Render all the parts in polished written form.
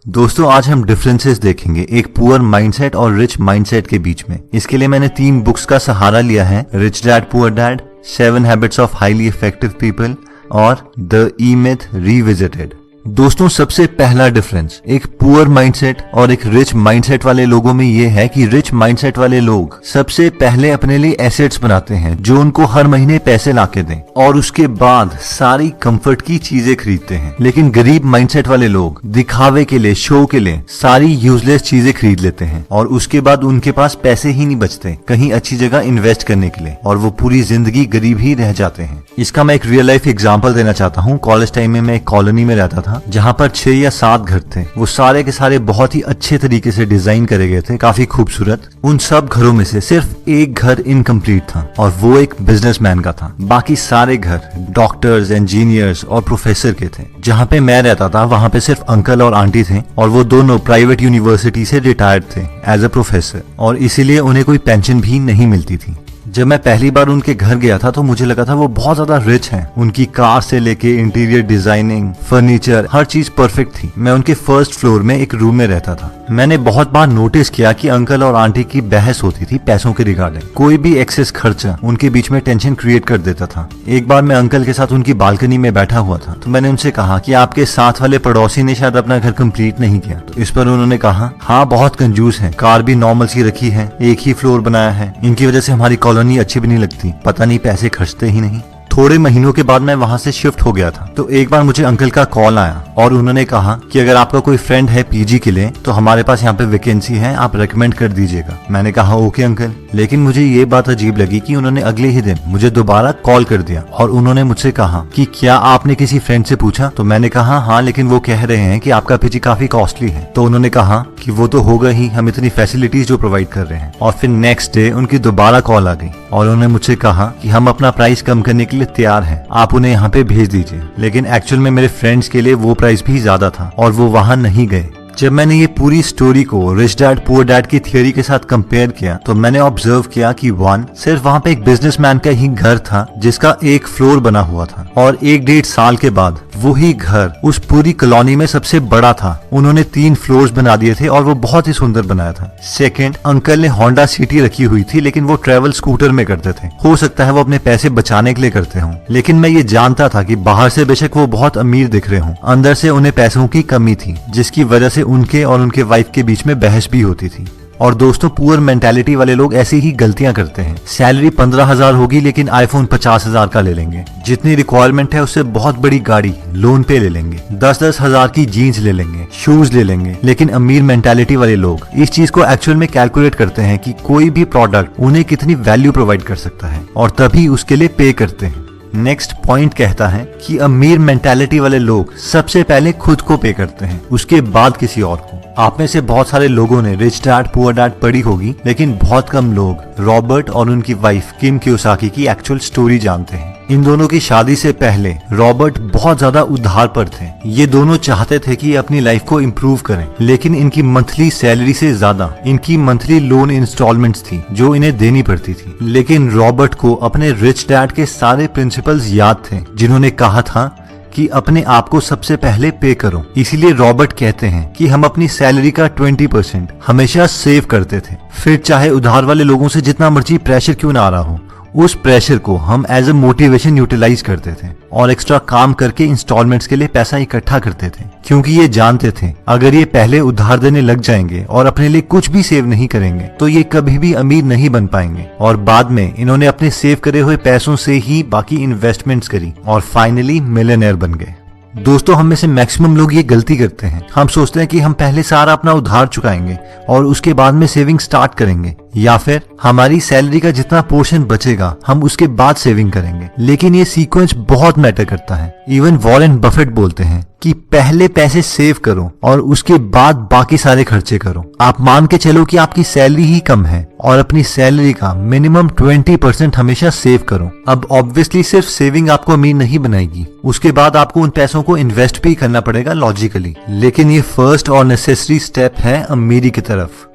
दोस्तों आज हम डिफरेंसेस देखेंगे एक पुअर माइंडसेट और रिच माइंडसेट के बीच में। इसके लिए मैंने 3 बुक्स का सहारा लिया है, rich dad poor dad, 7 habits of highly effective people और द ई मिथ रिविजिटेड। दोस्तों सबसे पहला डिफरेंस एक पुअर माइंडसेट और एक रिच माइंडसेट वाले लोगों में ये है कि रिच माइंडसेट वाले लोग सबसे पहले अपने लिए एसेट्स बनाते हैं जो उनको हर महीने पैसे लाके दें और उसके बाद सारी कंफर्ट की चीजें खरीदते हैं। लेकिन गरीब माइंडसेट वाले लोग दिखावे के लिए, शो के लिए सारी यूजलेस चीजें खरीद लेते हैं और उसके बाद उनके पास पैसे ही नहीं बचते कहीं अच्छी जगह इन्वेस्ट करने के लिए और वो पूरी जिंदगी गरीब ही रह जाते हैं। इसका मैं एक रियल लाइफ एग्जाम्पल देना चाहता हूँ। कॉलेज टाइम में मैं एक कॉलोनी में रहता था जहाँ पर 6 या 7 घर थे। वो सारे के सारे बहुत ही अच्छे तरीके से डिजाइन करे गए थे, काफी खूबसूरत। उन सब घरों में से सिर्फ एक घर इनकम्प्लीट था और वो एक बिजनेसमैन का था। बाकी सारे घर डॉक्टर्स, इंजीनियर्स और प्रोफेसर के थे। जहाँ पे मैं रहता था वहाँ पे सिर्फ अंकल और आंटी थे और वो दोनों प्राइवेट यूनिवर्सिटी से रिटायर्ड थे एज अ प्रोफेसर और इसीलिए उन्हें कोई पेंशन भी नहीं मिलती थी। जब मैं पहली बार उनके घर गया था तो मुझे लगा था वो बहुत ज्यादा रिच हैं। उनकी कार से लेके इंटीरियर डिजाइनिंग, फर्नीचर, हर चीज परफेक्ट थी। मैं उनके फर्स्ट फ्लोर में एक रूम में रहता था। मैंने बहुत बार नोटिस किया कि अंकल और आंटी की बहस होती थी पैसों के रिगार्डिंग। कोई भी एक्सेस खर्चा उनके बीच में टेंशन क्रिएट कर देता था। एक बार मैं अंकल के साथ उनकी बालकनी में बैठा हुआ था तो मैंने उनसे कहा कि आपके साथ वाले पड़ोसी ने शायद अपना घर कंप्लीट नहीं किया। तो इस पर उन्होंने कहा, हाँ बहुत कंजूस है, कार भी नॉर्मल सी रखी है, एक ही फ्लोर बनाया है, इनकी वजह से हमारी कॉलोनी अच्छी भी नहीं लगती, पता नहीं पैसे खर्चते ही नहीं। थोड़े महीनों के बाद मैं वहां से शिफ्ट हो गया था तो एक बार मुझे अंकल का कॉल आया और उन्होंने कहा कि अगर आपका कोई फ्रेंड है पीजी के लिए तो हमारे पास यहाँ पे वैकेंसी है, आप रेकमेंड कर दीजिएगा। मैंने कहा ओके अंकल। लेकिन मुझे ये बात अजीब लगी कि उन्होंने अगले ही दिन मुझे दोबारा कॉल कर दिया और उन्होंने मुझसे कहा कि क्या आपने किसी फ्रेंड से पूछा? तो मैंने कहा हाँ, लेकिन वो कह रहे हैं कि आपका पीजी काफी कॉस्टली है। तो उन्होंने कहा कि वो तो होगा ही, हम इतनी फैसिलिटीज जो प्रोवाइड कर रहे हैं। और फिर नेक्स्ट डे उनकी दोबारा कॉल आ गई और उन्होंने मुझसे कहा कि हम अपना प्राइस कम करने के लिए तैयार हैं, आप उन्हें यहाँ पे भेज दीजिए। लेकिन एक्चुअल में मेरे फ्रेंड्स के लिए वो प्राइस भी ज्यादा था और वो वहां नहीं गए। जब मैंने ये पूरी स्टोरी को रिच डैड पुअर डैड की थियोरी के साथ कंपेयर किया तो मैंने ऑब्जर्व किया कि सिर्फ वहाँ पे एक बिजनेसमैन का ही घर था जिसका एक फ्लोर बना हुआ था और 1-1.5 साल के बाद वही घर उस पूरी कॉलोनी में सबसे बड़ा था। उन्होंने 3 फ्लोर्स बना दिए थे और वो बहुत ही सुंदर बनाया था। सेकंड, अंकल ने होंडा सिटी रखी हुई थी लेकिन वो ट्रेवल स्कूटर में करते थे। हो सकता है वो अपने पैसे बचाने के लिए करते हों, लेकिन मैं ये जानता था कि बाहर से बेशक वो बहुत अमीर दिख रहे हों, अंदर से उन्हें पैसों की कमी थी जिसकी वजह से उनके और उनके वाइफ के बीच में बहस भी होती थी। और दोस्तों पुअर मेंटालिटी वाले लोग ऐसी ही गलतियां करते हैं। सैलरी 15,000 होगी लेकिन आईफोन 50,000 का ले लेंगे। जितनी रिक्वायरमेंट है उससे बहुत बड़ी गाड़ी लोन पे ले लेंगे। 10-10 हजार की जीन्स ले लेंगे, शूज ले लेंगे। लेकिन अमीर मेंटालिटी वाले लोग इस चीज को एक्चुअल में कैलकुलेट करते हैं कि कोई भी प्रोडक्ट उन्हें कितनी वैल्यू प्रोवाइड कर सकता है और तभी उसके लिए पे करते हैं। नेक्स्ट पॉइंट कहता है कि अमीर मेंटालिटी वाले लोग सबसे पहले खुद को पे करते हैं, उसके बाद किसी और को। आप में से बहुत सारे लोगों ने रिच डैड पुअर डैड पढ़ी होगी लेकिन बहुत कम लोग रॉबर्ट और उनकी वाइफ किम कियोसाकी की एक्चुअल स्टोरी जानते हैं। इन दोनों की शादी से पहले रॉबर्ट बहुत ज्यादा उधार पर थे। ये दोनों चाहते थे कि अपनी लाइफ को इम्प्रूव करें लेकिन इनकी मंथली सैलरी से ज्यादा इनकी मंथली लोन इंस्टॉलमेंट्स थी जो इन्हें देनी पड़ती थी। लेकिन रॉबर्ट को अपने रिच डैड के सारे प्रिंसिपल्स याद थे जिन्होंने कहा था कि अपने आप को सबसे पहले पे करो। इसीलिए रॉबर्ट कहते हैं कि हम अपनी सैलरी का 20% हमेशा सेव करते थे। फिर चाहे उधार वाले लोगों से जितना मर्जी प्रेशर क्यों ना आ रहा हो, उस प्रेशर को हम एज ए मोटिवेशन यूटिलाइज करते थे और एक्स्ट्रा काम करके इंस्टॉलमेंट्स के लिए पैसा इकट्ठा करते थे, क्योंकि ये जानते थे अगर ये पहले उधार देने लग जाएंगे और अपने लिए कुछ भी सेव नहीं करेंगे तो ये कभी भी अमीर नहीं बन पाएंगे। और बाद में इन्होंने अपने सेव करे हुए पैसों से ही बाकी इन्वेस्टमेंट्स करी और फाइनली मिलियनेयर बन गए। दोस्तों हम में से मैक्सिमम लोग ये गलती करते हैं। हम सोचते हैं कि हम पहले सारा अपना उधार चुकाएंगे और उसके बाद में सेविंग स्टार्ट करेंगे, या फिर हमारी सैलरी का जितना पोर्शन बचेगा हम उसके बाद सेविंग करेंगे। लेकिन ये सीक्वेंस बहुत मैटर करता है। इवन वॉरेन बफेट बोलते हैं कि पहले पैसे सेव करो और उसके बाद बाकी सारे खर्चे करो। आप मान के चलो कि आपकी सैलरी ही कम है और अपनी सैलरी का मिनिमम 20% हमेशा सेव करो। अब ऑब्वियसली सिर्फ सेविंग आपको अमीर नहीं बनाएगी, उसके बाद आपको उन पैसों को इन्वेस्ट भी करना पड़ेगा लॉजिकली। लेकिन ये फर्स्ट और नेसेसरी स्टेप है अमीरी की तरफ।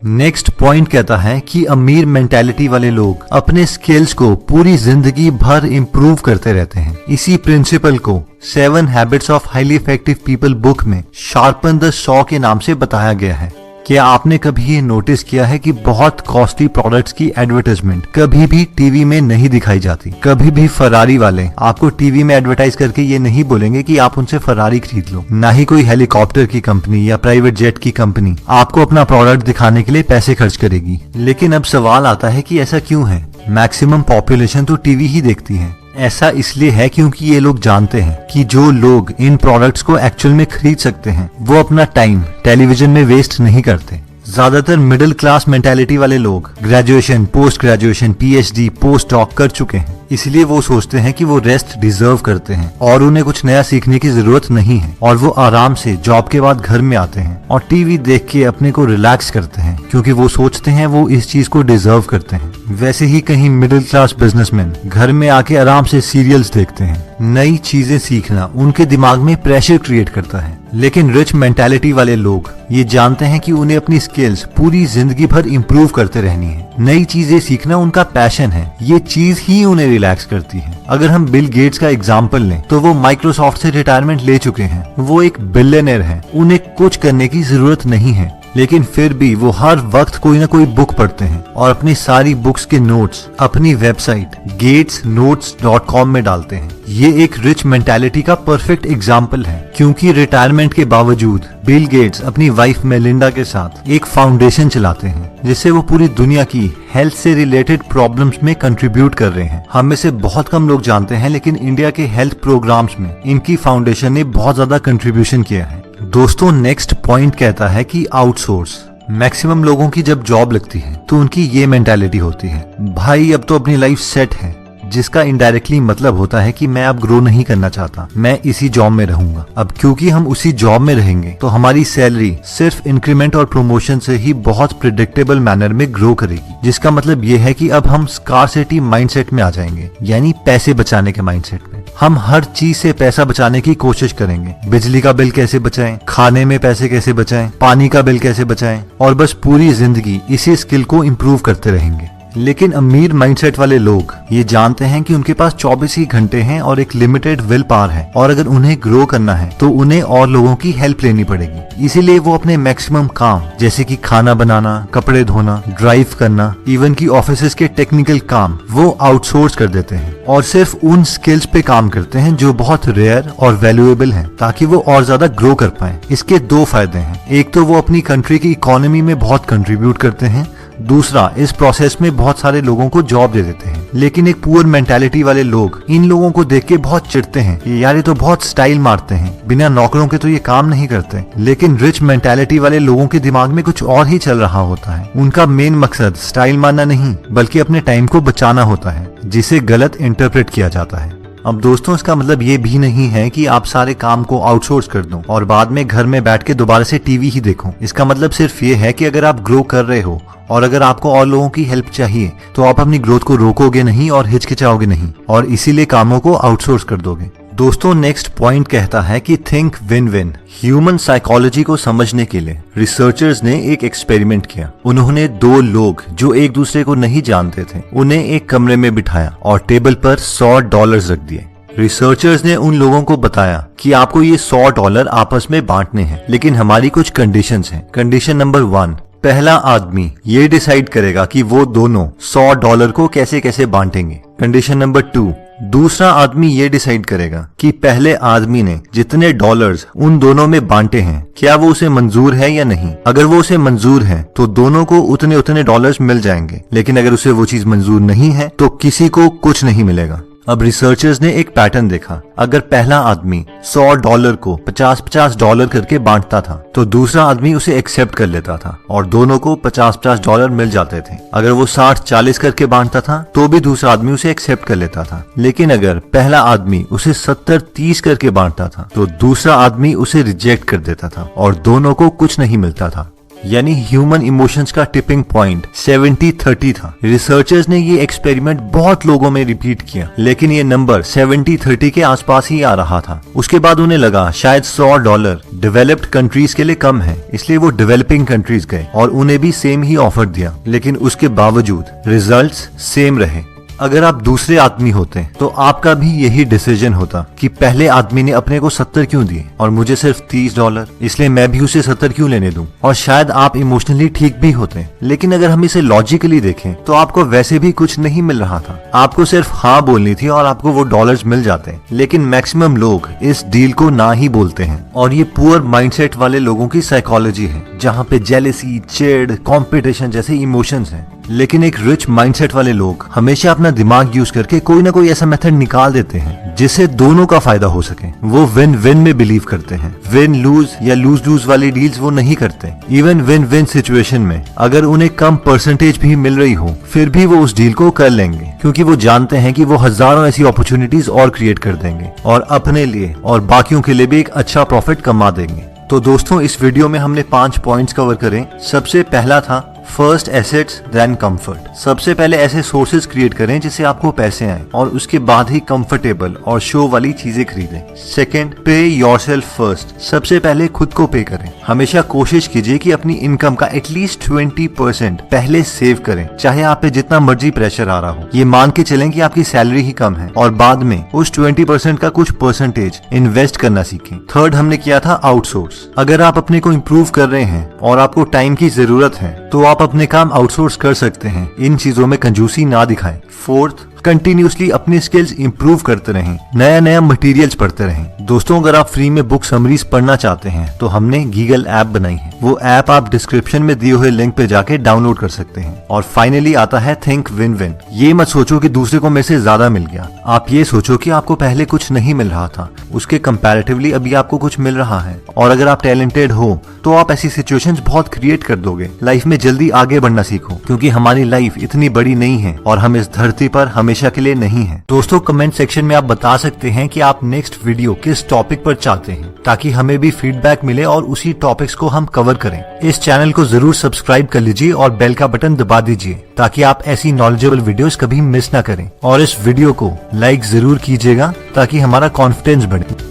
नेक्स्ट पॉइंट कहता है कि अमीर मेंटालिटी वाले लोग अपने स्किल्स को पूरी जिंदगी भर इम्प्रूव करते रहते हैं। इसी प्रिंसिपल को 7 habits of highly effective people book में शार्पन द सॉ के नाम से बताया गया है। क्या आपने कभी ये नोटिस किया है कि बहुत कॉस्टली प्रोडक्ट्स की एडवर्टाइजमेंट कभी भी टीवी में नहीं दिखाई जाती? कभी भी फरारी वाले आपको टीवी में एडवर्टाइज करके ये नहीं बोलेंगे कि आप उनसे फरारी खरीद लो। ना ही कोई हेलीकॉप्टर की कंपनी या प्राइवेट जेट की कंपनी आपको अपना प्रोडक्ट दिखाने के लिए पैसे खर्च करेगी। लेकिन अब सवाल आता है कि ऐसा क्यों है? मैक्सिमम पॉपुलेशन तो टीवी ही देखती है। ऐसा इसलिए है क्योंकि ये लोग जानते हैं कि जो लोग इन प्रोडक्ट्स को एक्चुअल में खरीद सकते हैं वो अपना टाइम टेलीविजन में वेस्ट नहीं करते। ज्यादातर मिडिल क्लास मेंटालिटी वाले लोग graduation, post graduation, PhD, post doc कर चुके हैं, इसलिए वो सोचते हैं कि वो रेस्ट डिजर्व करते हैं और उन्हें कुछ नया सीखने की जरूरत नहीं है और वो आराम से जॉब के बाद घर में आते हैं और टीवी देख के अपने को रिलैक्स करते हैं क्योंकि वो सोचते हैं वो इस चीज को डिजर्व करते हैं। वैसे ही कहीं मिडिल क्लास बिजनेसमैन घर में आके आराम से सीरियल्स देखते हैं। नई चीजें सीखना उनके दिमाग में प्रेशर क्रिएट करता है। लेकिन रिच मेंटालिटी वाले लोग ये जानते हैं कि उन्हें अपनी स्किल्स पूरी जिंदगी भर इम्प्रूव करते रहनी है। नई चीजें सीखना उनका पैशन है, ये चीज ही उन्हें रिलैक्स करती है। अगर हम बिल गेट्स का एग्जाम्पल लें तो वो माइक्रोसॉफ्ट से रिटायरमेंट ले चुके हैं, वो एक बिलियनर है, उन्हें कुछ करने की जरूरत नहीं है, लेकिन फिर भी वो हर वक्त कोई ना कोई बुक पढ़ते हैं और अपनी सारी बुक्स के नोट्स अपनी वेबसाइट gatesnotes.com में डालते हैं। ये एक रिच मेंटालिटी का परफेक्ट एग्जाम्पल है क्योंकि रिटायरमेंट के बावजूद बिल गेट्स अपनी वाइफ मेलिंडा के साथ एक फाउंडेशन चलाते हैं जिससे वो पूरी दुनिया की हेल्थ से रिलेटेड प्रॉब्लम्स में कंट्रीब्यूट कर रहे हैं। हम में से बहुत कम लोग जानते हैं लेकिन इंडिया के हेल्थ प्रोग्राम्स में इनकी फाउंडेशन ने बहुत ज्यादा कंट्रीब्यूशन किया है। दोस्तों, नेक्स्ट पॉइंट कहता है कि आउटसोर्स। मैक्सिमम लोगों की जब जॉब लगती है तो उनकी ये मेंटालिटी होती है, भाई अब तो अपनी लाइफ सेट है, जिसका इनडायरेक्टली मतलब होता है कि मैं अब ग्रो नहीं करना चाहता, मैं इसी जॉब में रहूंगा। अब क्योंकि हम उसी जॉब में रहेंगे तो हमारी सैलरी सिर्फ इंक्रीमेंट और प्रमोशन से ही बहुत प्रिडिक्टेबल मैनर में ग्रो करेगी, जिसका मतलब ये है कि अब हम स्कार्सिटी माइंडसेट में आ जाएंगे, यानी पैसे बचाने के माइंडसेट में। हम हर चीज से पैसा बचाने की कोशिश करेंगे। बिजली का बिल कैसे बचाएं, खाने में पैसे कैसे बचाएं, पानी का बिल कैसे बचाएं, और बस पूरी जिंदगी इसी स्किल को इम्प्रूव करते रहेंगे। लेकिन अमीर माइंडसेट वाले लोग ये जानते हैं कि उनके पास 24 ही घंटे हैं और एक लिमिटेड विल पावर है और अगर उन्हें ग्रो करना है तो उन्हें और लोगों की हेल्प लेनी पड़ेगी। इसीलिए वो अपने मैक्सिमम काम जैसे कि खाना बनाना, कपड़े धोना, ड्राइव करना, इवन की ऑफिस के टेक्निकल काम वो आउटसोर्स कर देते हैं और सिर्फ उन स्किल्स पे काम करते हैं जो बहुत रेयर और वैल्यूएबल हैं ताकि वो और ज्यादा ग्रो कर पाए। इसके दो फायदे हैं, एक तो वो अपनी कंट्री की इकोनॉमी में बहुत कंट्रीब्यूट करते हैं, दूसरा इस प्रोसेस में बहुत सारे लोगों को जॉब दे देते हैं। लेकिन एक पुअर मेंटालिटी वाले लोग इन लोगों को देख के बहुत चिढ़ते हैं, यार ये तो बहुत स्टाइल मारते हैं, बिना नौकरों के तो ये काम नहीं करते। लेकिन रिच मेंटालिटी वाले लोगों के दिमाग में कुछ और ही चल रहा होता है। उनका मेन मकसद स्टाइल मारना नहीं बल्कि अपने टाइम को बचाना होता है, जिसे गलत इंटरप्रेट किया जाता है। अब दोस्तों, इसका मतलब ये भी नहीं है कि आप सारे काम को आउटसोर्स कर दो और बाद में घर में बैठ के दोबारा से टीवी ही देखो। इसका मतलब सिर्फ ये है कि अगर आप ग्रो कर रहे हो और अगर आपको और लोगों की हेल्प चाहिए तो आप अपनी ग्रोथ को रोकोगे नहीं और हिचकिचाओगे नहीं और इसीलिए कामों को आउटसोर्स कर दोगे। दोस्तों, नेक्स्ट पॉइंट कहता है कि think win win. Human psychology को समझने के लिए रिसर्चर्स ने एक एक्सपेरिमेंट किया। उन्होंने दो लोग जो एक दूसरे को नहीं जानते थे उन्हें एक कमरे में बिठाया और टेबल पर $100 रख दिए। रिसर्चर्स ने उन लोगों को बताया कि आपको ये $100 आपस में बांटने हैं, लेकिन हमारी कुछ कंडीशंस हैं। कंडीशन नंबर 1, पहला आदमी ये डिसाइड करेगा कि वो दोनों $100 को कैसे कैसे बांटेंगे। कंडीशन नंबर 2, दूसरा आदमी ये डिसाइड करेगा कि पहले आदमी ने जितने डॉलर्स उन दोनों में बांटे हैं क्या वो उसे मंजूर है या नहीं। अगर वो उसे मंजूर है तो दोनों को उतने उतने डॉलर्स मिल जाएंगे, लेकिन अगर उसे वो चीज मंजूर नहीं है तो किसी को कुछ नहीं मिलेगा। अब रिसर्चर्स ने एक पैटर्न देखा, अगर पहला आदमी $100 को $50 करके बांटता था तो दूसरा आदमी उसे एक्सेप्ट कर लेता था और दोनों को $50 मिल जाते थे। अगर वो 60-40 करके बांटता था तो भी दूसरा आदमी उसे एक्सेप्ट कर लेता था। लेकिन अगर पहला आदमी उसे 70-30 करके बांटता था तो दूसरा आदमी उसे रिजेक्ट कर देता था और दोनों को कुछ नहीं मिलता था। यानी ह्यूमन इमोशंस का टिपिंग पॉइंट 70-30 था। रिसर्चर्स ने ये एक्सपेरिमेंट बहुत लोगों में रिपीट किया, लेकिन ये नंबर 70-30 के आसपास ही आ रहा था। उसके बाद उन्हें लगा शायद $100 डेवलप्ड कंट्रीज के लिए कम है, इसलिए वो डेवलपिंग कंट्रीज गए और उन्हें भी सेम ही ऑफर दिया, लेकिन उसके बावजूद रिजल्ट्स सेम रहे। अगर आप दूसरे आदमी होते तो आपका भी यही डिसीजन होता कि पहले आदमी ने अपने को 70 क्यों दिए और मुझे सिर्फ $30, इसलिए मैं भी उसे 70 क्यों लेने दूं। और शायद आप इमोशनली ठीक भी होते, लेकिन अगर हम इसे लॉजिकली देखें तो आपको वैसे भी कुछ नहीं मिल रहा था। आपको सिर्फ हाँ बोलनी थी और आपको वो डॉलर्स मिल जाते। लेकिन मैक्सिमम लोग इस डील को ना ही बोलते हैं, और ये पुअर माइंडसेट वाले लोगों की साइकोलॉजी है, जहाँ पे जेलेसी, चिढ़, कॉम्पिटिशन जैसे इमोशंस हैं। लेकिन एक रिच माइंडसेट वाले लोग हमेशा अपना दिमाग यूज करके कोई ना कोई ऐसा मेथड निकाल देते हैं जिससे दोनों का फायदा हो सके। वो विन विन में बिलीव करते हैं। विन लूज या लूज लूज वाली डील्स वो नहीं करते। इवन विन विन सिचुएशन में अगर उन्हें कम परसेंटेज भी मिल रही हो, फिर भी वो उस डील को कर लेंगे, क्योंकि वो जानते हैं कि वो हजारों ऐसी अपॉर्चुनिटीज और क्रिएट कर देंगे और अपने लिए और बाकियों के लिए भी एक अच्छा प्रॉफिट कमा देंगे। तो दोस्तों, इस वीडियो में हमने 5 पॉइंट्स कवर करें। सबसे पहला था फर्स्ट एसेट्स देन कंफर्ट। सबसे पहले ऐसे सोर्सेज क्रिएट करें जिससे आपको पैसे आए, और उसके बाद ही कंफर्टेबल और शो वाली चीजें खरीदें। सेकंड, पे योरसेल्फ फर्स्ट। सबसे पहले खुद को पे करें। हमेशा कोशिश कीजिए कि अपनी इनकम का एटलीस्ट 20% पहले सेव करें, चाहे आप पे जितना मर्जी प्रेशर आ रहा हो। ये मान के चलें कि आपकी सैलरी ही कम है, और बाद में उस 20% का कुछ परसेंटेज इन्वेस्ट करना सीखें। थर्ड हमने किया था आउटसोर्स। अगर आप अपने को इम्प्रूव कर रहे हैं और आपको टाइम की जरूरत है तो आप अपने काम आउटसोर्स कर सकते हैं। इन चीजों में कंजूसी ना दिखाएं। फोर्थ, कंटिन्यूसली अपनी स्किल्स इंप्रूव करते रहें, नया नया मटेरियल्स पढ़ते रहें। दोस्तों, अगर आप फ्री में बुक समरीज पढ़ना चाहते हैं तो हमने गीगल ऐप बनाई है। वो ऐप आप डिस्क्रिप्शन में दिए हुए लिंक पे जाके डाउनलोड कर सकते हैं। और फाइनली आता है थिंक विन विन। ये मत सोचो कि दूसरे को मेरे से ज्यादा मिल गया। आप ये सोचो कि आपको पहले कुछ नहीं मिल रहा था, उसके कंपैरेटिवली अभी आपको कुछ मिल रहा है। और अगर आप टैलेंटेड हो तो आप ऐसी सिचुएशंस बहुत क्रिएट कर दोगे। लाइफ में जल्दी आगे बढ़ना सीखो, क्योंकि हमारी लाइफ इतनी बड़ी नहीं है और हम इस धरती पर हमेशा के लिए नहीं है। दोस्तों, कमेंट सेक्शन में आप बता सकते हैं कि आप नेक्स्ट वीडियो किस टॉपिक पर चाहते हैं, ताकि हमें भी फीडबैक मिले और उसी टॉपिक्स को हम कवर करें। इस चैनल को जरूर सब्सक्राइब कर लीजिए और बेल का बटन दबा दीजिए, ताकि आप ऐसी नॉलेजेबल वीडियोस कभी मिस ना करें। और इस वीडियो को लाइक जरूर कीजिएगा ताकि हमारा कॉन्फिडेंस बढ़े।